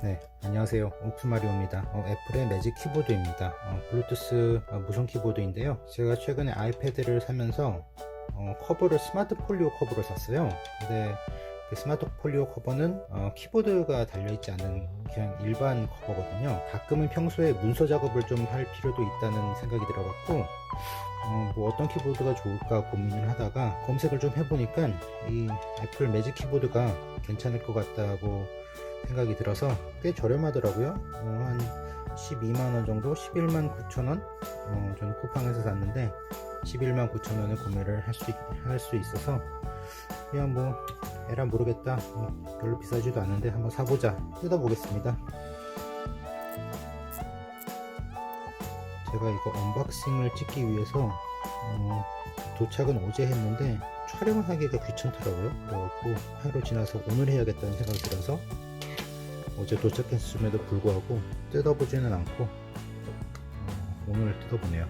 네, 안녕하세요. 옥수마리오입니다. 애플의 매직 키보드입니다. 블루투스 무선 키보드인데요. 제가 최근에 아이패드를 사면서 커버를 스마트 폴리오 커버를 샀어요. 근데 그 스마트 폴리오 커버는 키보드가 달려있지 않은 그냥 일반 커버거든요. 가끔은 평소에 문서 작업을 좀 할 필요도 있다는 생각이 들어갖고 뭐 어떤 키보드가 좋을까 고민을 하다가 검색을 좀 해보니까 이 애플 매직 키보드가 괜찮을 것 같다고 생각이 들어서 꽤 저렴하더라고요. 한 12만원 정도, 11만 9천원. 저는 쿠팡에서 샀는데 11만 9천원에 구매를 할 수 있어서 그냥 뭐 에라 모르겠다, 별로 비싸지도 않은데 한번 사보자 뜯어보겠습니다. 제가 이거 언박싱을 찍기 위해서 도착은 어제 했는데 촬영을 하기가 귀찮더라고요. 그래갖고 하루 지나서 오늘 해야겠다는 생각이 들어서 어제 도착했음에도 불구하고 뜯어보지는 않고 오늘 뜯어보네요.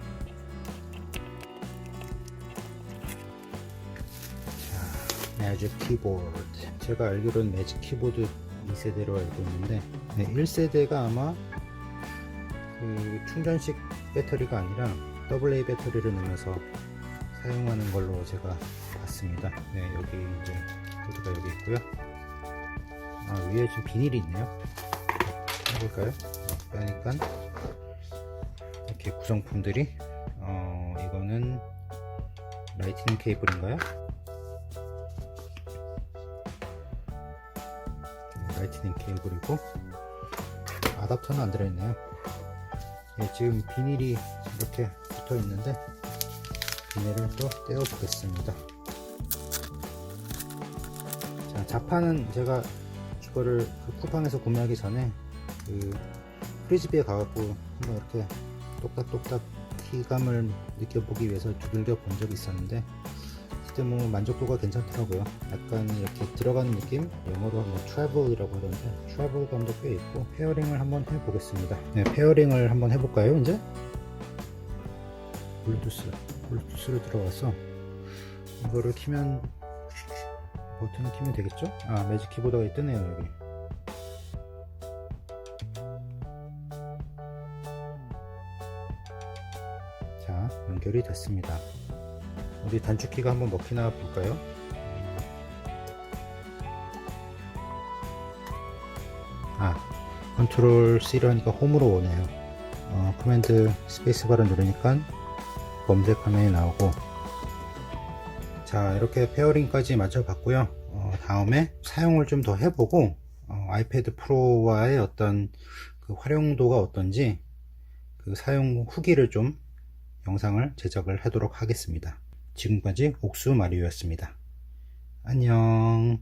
자, 매직 키보드. 제가 알기로는 매직 키보드 2세대로 알고 있는데 1세대가 아마 그 충전식 배터리가 아니라 AA 배터리를 넣으면서 사용하는 걸로 제가 봤습니다. 네, 여기 이제 코드가 여기 있고요. 위에 지금 비닐이 있네요. 해볼까요? 빼니까 이렇게 구성품들이 이거는 라이트닝 케이블인가요? 라이트닝 케이블이고 아답터는 안 들어있네요. 지금 비닐이 이렇게 붙어 있는데 비닐을 또 떼어 보겠습니다. 자, 자판은 제가 이거를 그 쿠팡에서 구매하기 전에 그 프리즈비에 가갖고 한번 이렇게 똑딱똑딱 키감을 느껴보기 위해서 두들겨 본 적이 있었는데 그때 뭐 만족도가 괜찮더라고요. 약간 이렇게 들어가는 느낌? 영어로 하면 travel이라고 하던데 travel 감도 꽤 있고. 페어링을 한번 해보겠습니다. 네, 페어링을 한번 해볼까요? 이제 블루투스로 들어가서 이거를 키면, 버튼을 키면 되겠죠? 매직 키보드가 뜨네요. 여기 자, 연결이 됐습니다. 어디 단축키가 한번 먹히나 볼까요? 컨트롤 C로 하니까 홈으로 오네요. 커맨드 스페이스바를 누르니까 검색 화면이 나오고. 자, 이렇게 페어링까지 맞춰봤고요. 다음에 사용을 좀 더 해보고 아이패드 프로와의 어떤 그 활용도가 어떤지 그 사용 후기를 좀 영상을 제작을 하도록 하겠습니다. 지금까지 옥수마리오였습니다. 안녕.